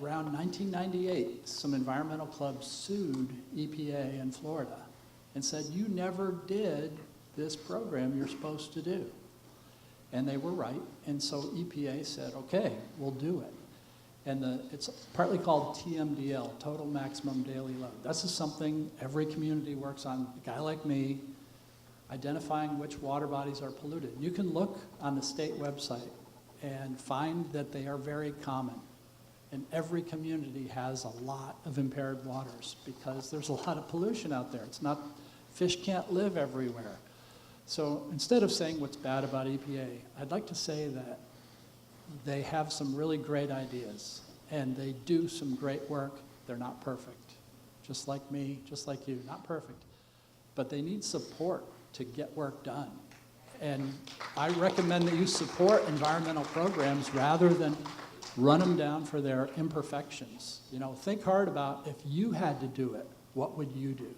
around 1998, some environmental clubs sued EPA in Florida and said, you never did this program you're supposed to do. And they were right. And so EPA said, okay, we'll do it. And it's partly called TMDL, Total Maximum Daily Load. This is something every community works on. A guy like me, identifying which water bodies are polluted. You can look on the state website and find that they are very common. And every community has a lot of impaired waters because there's a lot of pollution out there. It's not, fish can't live everywhere. So instead of saying what's bad about EPA, I'd like to say that they have some really great ideas and they do some great work. They're not perfect, just like me, just like you, not perfect. But they need support to get work done. And I recommend that you support environmental programs rather than run them down for their imperfections. You know, think hard about if you had to do it, what would you do?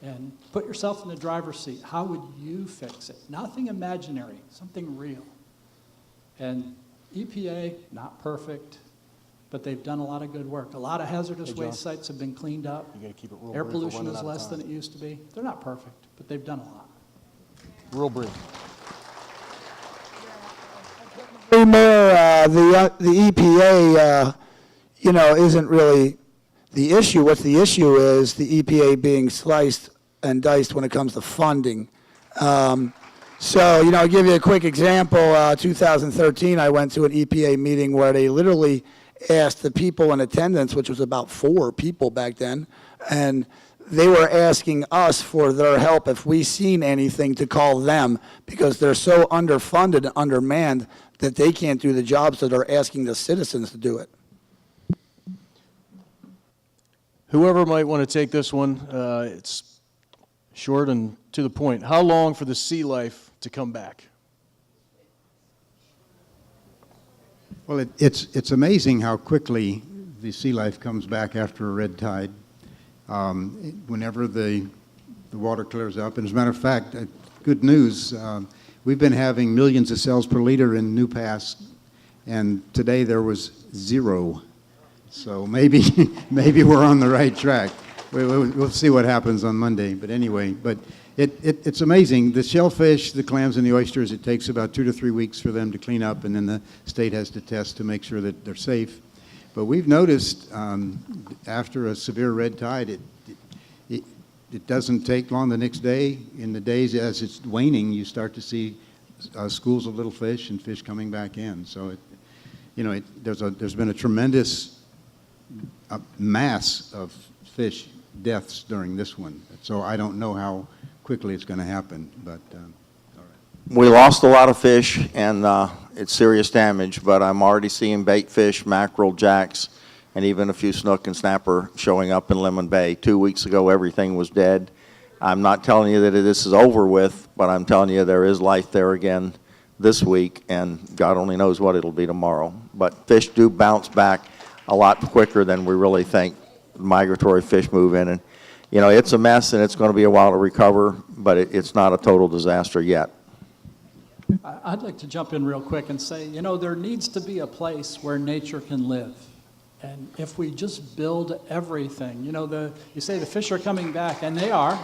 And put yourself in the driver's seat. How would you fix it? Nothing imaginary, something real. And EPA, not perfect, but they've done a lot of good work. A lot of hazardous waste sites have been cleaned up. You gotta keep it real Air brief, we're pollution running is out of less time. than it used to be. They're not perfect, but they've done a lot. Real brief. The EPA, isn't really the issue. What the issue is, the EPA being sliced and diced when it comes to funding. I'll give you a quick example. 2013, I went to an EPA meeting where they literally asked the people in attendance, which was about 4 people back then, and they were asking us for their help if we seen anything to call them because they're so underfunded and undermanned that they can't do the job, so they're asking the citizens to do it. Whoever might want to take this one, it's short and to the point. How long for the sea life to come back? Well, it's amazing how quickly the sea life comes back after a red tide. Whenever the water clears up. And as a matter of fact, good news, we've been having millions of cells per liter in New Pass, and today there was 0. So maybe we're on the right track. We'll see what happens on Monday. But anyway, it's amazing. The shellfish, the clams, and the oysters, it takes about 2 to 3 weeks for them to clean up, and then the state has to test to make sure that they're safe. But we've noticed after a severe red tide, it doesn't take long the next day. In the days as it's waning, you start to see schools of little fish and fish coming back in. So, there's been a tremendous mass of fish deaths during this one. So I don't know how quickly it's going to happen, but all right. We lost a lot of fish, and it's serious damage, but I'm already seeing bait fish, mackerel, jacks, and even a few snook and snapper showing up in Lemon Bay. 2 weeks ago, everything was dead. I'm not telling you that this is over with, but I'm telling you there is life there again this week, and God only knows what it'll be tomorrow. But fish do bounce back a lot quicker than we really think. Migratory fish move in, and it's a mess, and it's going to be a while to recover, but it's not a total disaster yet. I'd like to jump in real quick and say, there needs to be a place where nature can live. And if we just build everything, you say the fish are coming back, and they are,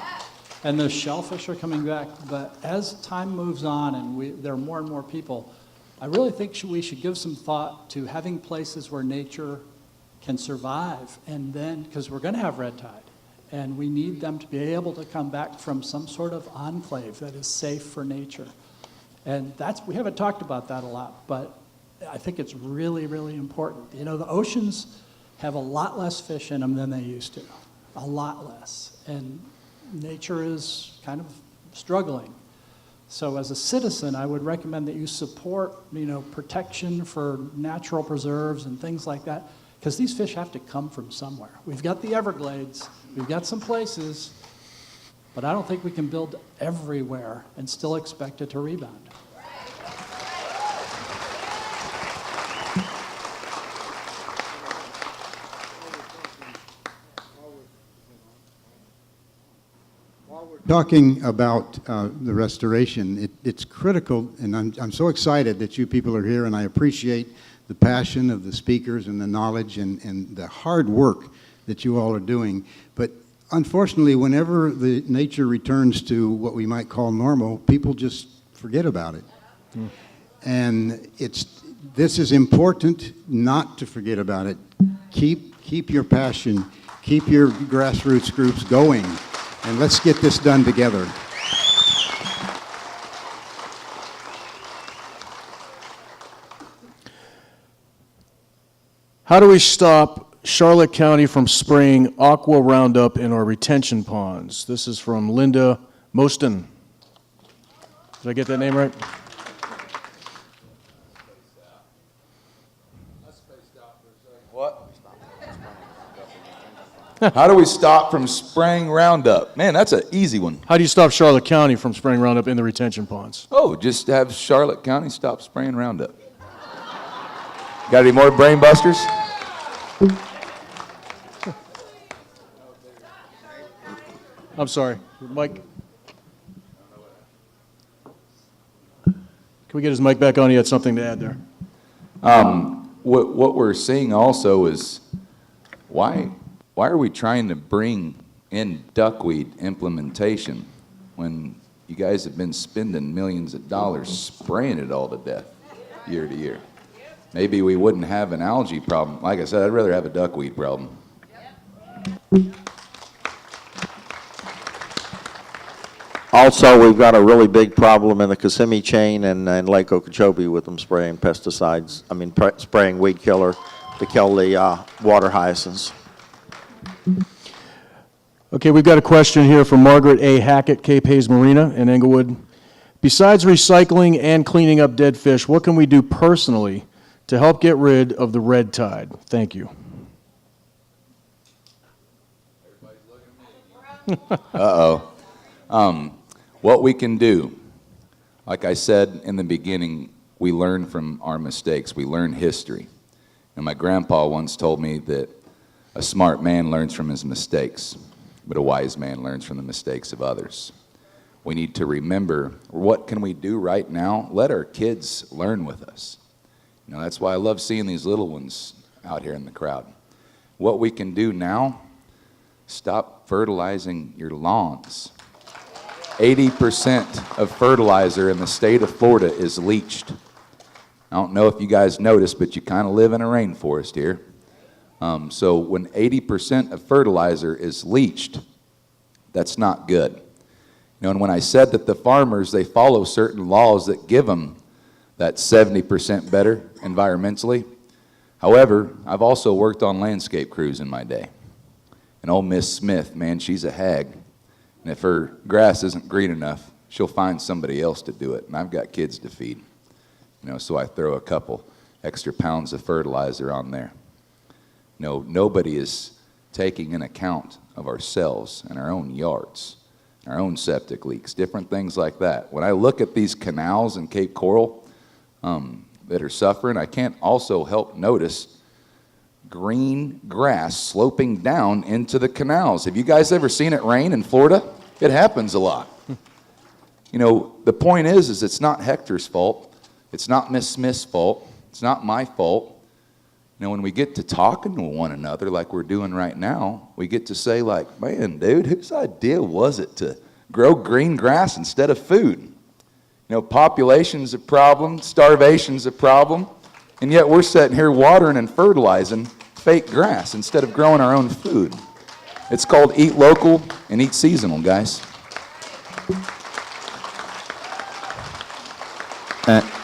and the shellfish are coming back, but as time moves on and there are more and more people, I really think we should give some thought to having places where nature can survive, and then, because we're going to have red tide, and we need them to be able to come back from some sort of enclave that is safe for nature. And we haven't talked about that a lot, but I think it's really, really important. The oceans have a lot less fish in them than they used to, a lot less. And nature is kind of struggling. So as a citizen, I would recommend that you support, protection for natural preserves and things like that, because these fish have to come from somewhere. We've got the Everglades, we've got some places, but I don't think we can build everywhere and still expect it to rebound. Talking about the restoration, it's critical, and I'm so excited that you people are here, and I appreciate the passion of the speakers and the knowledge and the hard work that you all are doing. But unfortunately, whenever the nature returns to what we might call normal, people just forget about it. And this is important not to forget about it. Keep your passion, keep your grassroots groups going, and let's get this done together. How do we stop Charlotte County from spraying aqua Roundup in our retention ponds? This is from Linda Moston. Did I get that name right? What? How do we stop from spraying Roundup? Man, that's an easy one. How do you stop Charlotte County from spraying Roundup in the retention ponds? Oh, just have Charlotte County stop spraying Roundup. Got any more brain busters? I'm sorry, Mike. Can we get his mic back on? He had something to add there. What we're seeing also is why are we trying to bring in duckweed implementation when you guys have been spending millions of dollars spraying it all to death year to year? Maybe we wouldn't have an algae problem. Like I said, I'd rather have a duckweed problem. Also, we've got a really big problem in the Kissimmee chain and Lake Okeechobee with them spraying pesticides, spraying weed killer to kill the water hyacinths. Okay, we've got a question here from Margaret A. Hackett, Cape Hayes Marina in Englewood. Besides recycling and cleaning up dead fish, what can we do personally to help get rid of the red tide? Thank you. Uh-oh. What we can do, like I said in the beginning, we learn from our mistakes. We learn history. And my grandpa once told me that a smart man learns from his mistakes, but a wise man learns from the mistakes of others. We need to remember, what can we do right now? Let our kids learn with us. You know, that's why I love seeing these little ones out here in the crowd. What we can do now, stop fertilizing your lawns. 80% of fertilizer in the state of Florida is leached. I don't know if you guys noticed, but you kind of live in a rainforest here. So when 80% of fertilizer is leached, that's not good. You know, and when I said that the farmers, they follow certain laws that give them that 70% better environmentally. However, I've also worked on landscape crews in my day. And old Miss Smith, man, she's a hag. And if her grass isn't green enough, she'll find somebody else to do it. And I've got kids to feed. You know, so I throw a couple extra pounds of fertilizer on there. No, nobody is taking an account of ourselves and our own yards, our own septic leaks, different things like that. When I look at these canals in Cape Coral that are suffering, I can't also help notice green grass sloping down into the canals. Have you guys ever seen it rain in Florida? It happens a lot. You know, the point is it's not Hector's fault. It's not Miss Smith's fault. It's not my fault. You know, when we get to talking to one another like we're doing right now, we get to say like, man, dude, whose idea was it to grow green grass instead of food? You know, population's a problem, starvation's a problem, and yet we're sitting here watering and fertilizing fake grass instead of growing our own food. It's called eat local and eat seasonal, guys.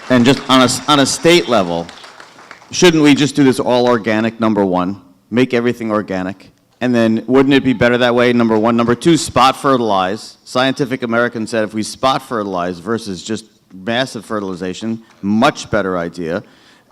And just on a state level, shouldn't we just do this all organic, number one? Make everything organic. And then wouldn't it be better that way, number one? Number two, spot fertilize. Scientific American said if we spot fertilize versus just massive fertilization, much better idea.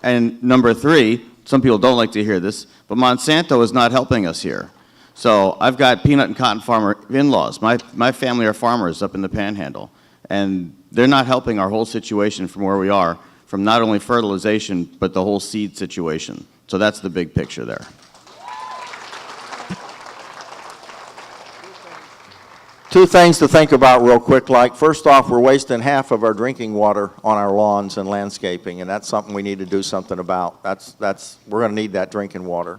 And number three, some people don't like to hear this, but Monsanto is not helping us here. So I've got peanut and cotton farmer in-laws. My family are farmers up in the Panhandle, and they're not helping our whole situation from where we are, from not only fertilization, but the whole seed situation. So that's the big picture there. Two things to think about real quick, like first off, we're wasting half of our drinking water on our lawns and landscaping, and that's something we need to do something about. We're going to need that drinking water.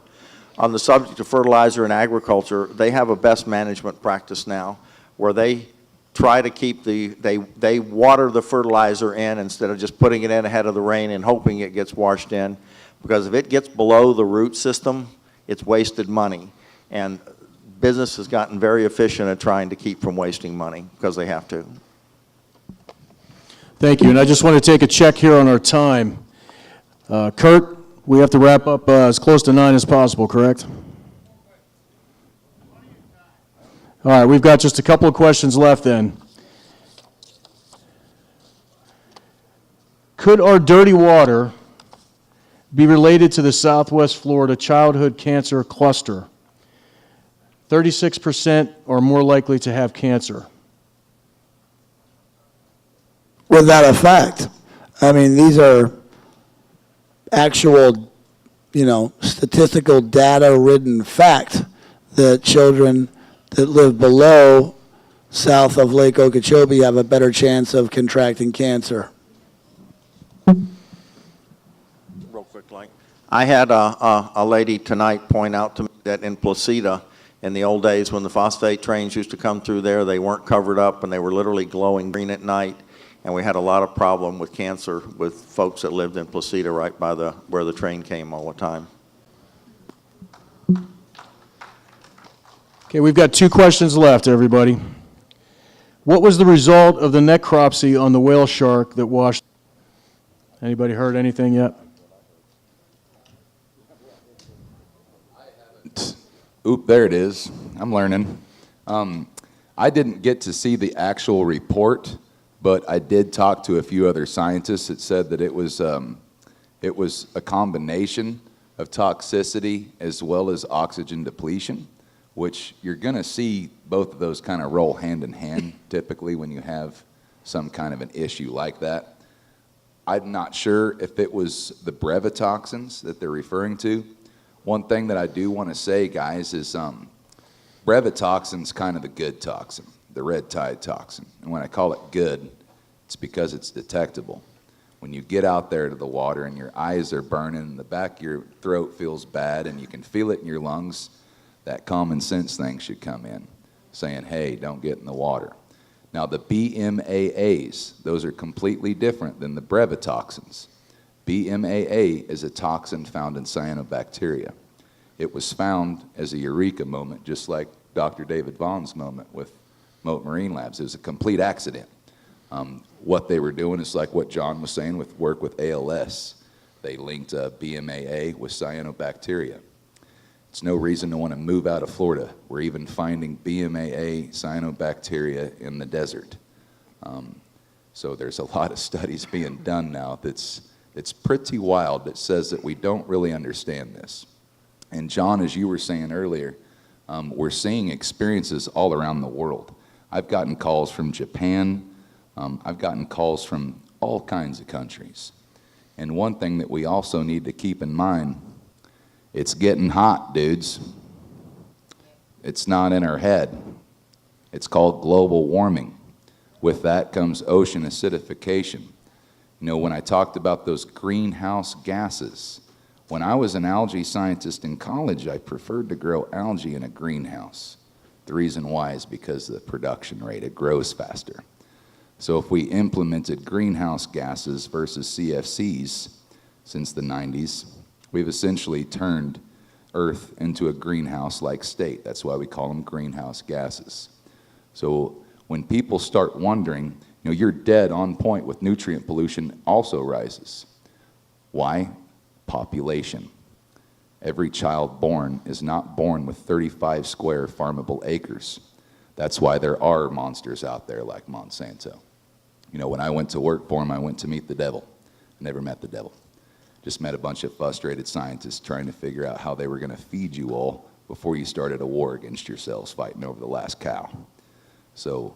On the subject of fertilizer and agriculture, they have a best management practice now where they try to keep they water the fertilizer in instead of just putting it in ahead of the rain and hoping it gets washed in. Because if it gets below the root system, it's wasted money. And business has gotten very efficient at trying to keep from wasting money because they have to. Thank you, and I just want to take a check here on our time. Curt, we have to wrap up as close to 9 as possible, correct? All right, we've got just a couple of questions left then. Could our dirty water be related to the Southwest Florida childhood cancer cluster? 36% are more likely to have cancer. Without a fact. I mean, these are actual, statistical data-ridden fact that children that live below south of Lake Okeechobee have a better chance of contracting cancer. Real quick, Mike. I had a lady tonight point out to me that in Placida, in the old days when the phosphate trains used to come through there, they weren't covered up and they were literally glowing green at night. And we had a lot of problem with cancer with folks that lived in Placida right by where the train came all the time. Okay, we've got 2 questions left, everybody. What was the result of the necropsy on the whale shark that washed? Anybody heard anything yet? Oop, there it is. I'm learning. I didn't get to see the actual report, but I did talk to a few other scientists that said that it was a combination of toxicity as well as oxygen depletion, which you're going to see both of those kind of roll hand in hand typically when you have some kind of an issue like that. I'm not sure if it was the brevetoxins that they're referring to. One thing that I do want to say, guys, is brevetoxin's kind of the good toxin, the red tide toxin. And when I call it good, it's because it's detectable. When you get out there to the water and your eyes are burning and the back of your throat feels bad and you can feel it in your lungs, that common sense thing should come in, saying, hey, don't get in the water. Now, the BMAAs, those are completely different than the brevetoxins. BMAA is a toxin found in cyanobacteria. It was found as a eureka moment, just like Dr. David Vaughn's moment with Mote Marine Labs. It was a complete accident. What they were doing is like what John was saying with work with ALS. They linked BMAA with cyanobacteria. It's no reason to want to move out of Florida. We're even finding BMAA cyanobacteria in the desert. So there's a lot of studies being done now it's pretty wild that says that we don't really understand this. And John, as you were saying earlier, we're seeing experiences all around the world. I've gotten calls from Japan. I've gotten calls from all kinds of countries. And one thing that we also need to keep in mind, it's getting hot, dudes. It's not in our head. It's called global warming. With that comes ocean acidification. You know, when I talked about those greenhouse gases, when I was an algae scientist in college, I preferred to grow algae in a greenhouse. The reason why is because of the production rate. It grows faster. So if we implemented greenhouse gases versus CFCs since the 90s, we've essentially turned Earth into a greenhouse-like state. That's why we call them greenhouse gases. So when people start wondering, you know, you're dead on point with nutrient pollution also rises. Why? Population. Every child born is not born with 35 square farmable acres. That's why there are monsters out there like Monsanto. You know, when I went to work for them, I went to meet the devil. Never met the devil. Just met a bunch of frustrated scientists trying to figure out how they were going to feed you all before you started a war against yourselves fighting over the last cow. So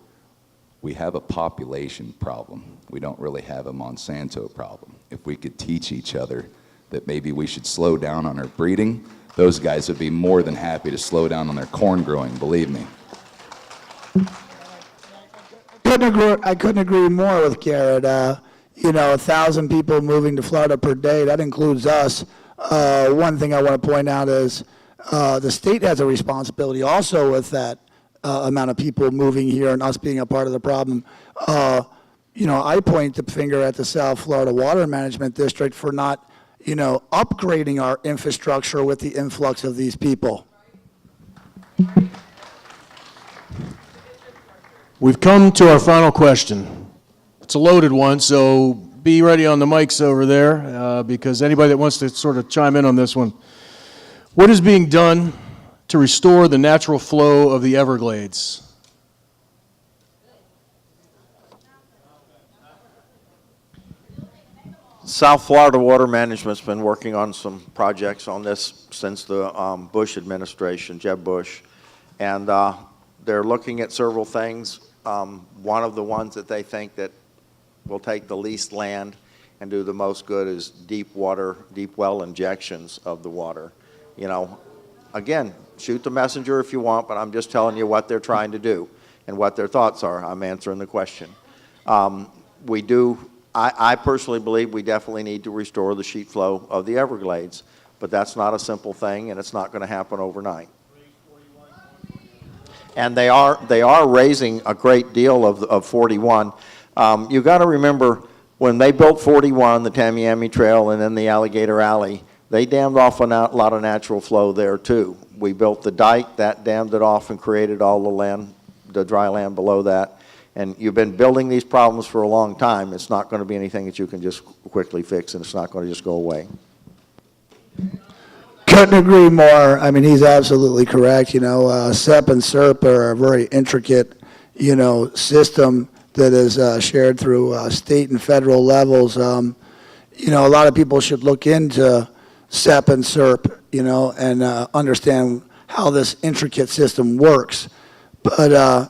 we have a population problem. We don't really have a Monsanto problem. If we could teach each other that maybe we should slow down on our breeding, those guys would be more than happy to slow down on their corn growing, believe me. I couldn't agree more with Garrett. 1,000 people moving to Florida per day, that includes us. One thing I want to point out is the state has a responsibility also with that amount of people moving here and us being a part of the problem. I point the finger at the South Florida Water Management District for not, upgrading our infrastructure with the influx of these people. We've come to our final question. It's a loaded one, so be ready on the mics over there, because anybody that wants to sort of chime in on this one. What is being done to restore the natural flow of the Everglades? South Florida Water Management's been working on some projects on this since the Bush administration, Jeb Bush, and they're looking at several things. One of the ones that they think that will take the least land and do the most good is deep well injections of the water. Again, shoot the messenger if you want, but I'm just telling you what they're trying to do and what their thoughts are. I'm answering the question. I personally believe we definitely need to restore the sheet flow of the Everglades, but that's not a simple thing, and it's not going to happen overnight. And they are raising a great deal of 41. You've got to remember, when they built 41, the Tamiami Trail, and then the Alligator Alley, they dammed off a lot of natural flow there too. We built the dike, that dammed it off and created all the dry land below that. And you've been building these problems for a long time. It's not going to be anything that you can just quickly fix, and it's not going to just go away. Couldn't agree more. I mean, he's absolutely correct. SEP and SERP are a very intricate, system that is shared through state and federal levels. A lot of people should look into SEP and SERP, and understand how this intricate system works. But,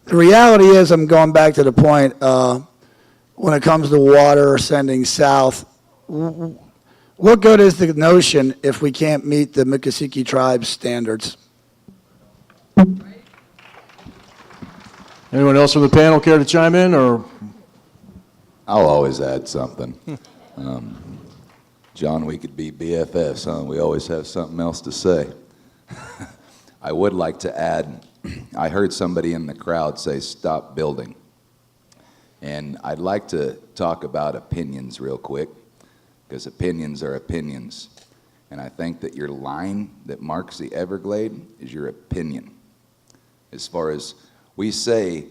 the reality is, I'm going back to the point, when it comes to water sending south, what good is the notion if we can't meet the Miccosukee tribe's standards? Anyone else from the panel care to chime in, or? I'll always add something. John, we could be BFFs, huh? We always have something else to say. I would like to add, I heard somebody in the crowd say, stop building. And I'd like to talk about opinions real quick, because opinions are opinions. And I think that your line that marks the Everglade is your opinion. As far as we say,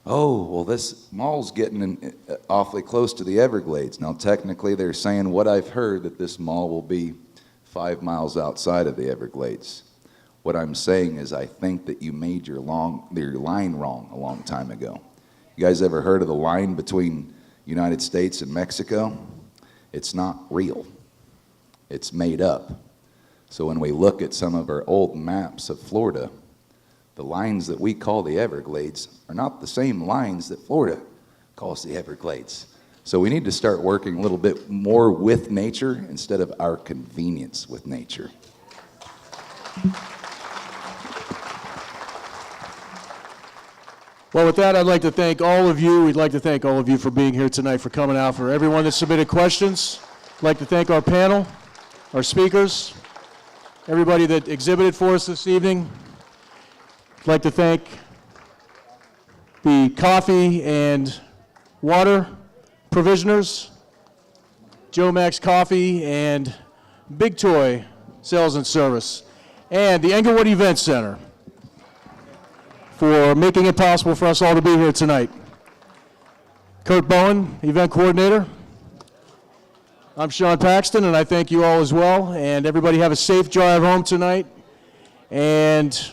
oh, well, this mall's getting awfully close to the Everglades. Now, technically, they're saying what I've heard, that this mall will be 5 miles outside of the Everglades. What I'm saying is I think that you made your line wrong a long time ago. You guys ever heard of the line between United States and Mexico? It's not real. It's made up. So when we look at some of our old maps of Florida, the lines that we call the Everglades are not the same lines that Florida calls the Everglades. So we need to start working a little bit more with nature instead of our convenience with nature. Well, with that, I'd like to thank all of you. We'd like to thank all of you for being here tonight, for coming out, for everyone that submitted questions. I'd like to thank our panel, our speakers, everybody that exhibited for us this evening. I'd like to thank the coffee and water provisioners, Joe Max Coffee and Big Toy Sales and Service, and the Englewood Event Center for making it possible for us all to be here tonight. Curt Bowen, event coordinator. I'm Sean Paxton, and I thank you all as well. And everybody have a safe drive home tonight. And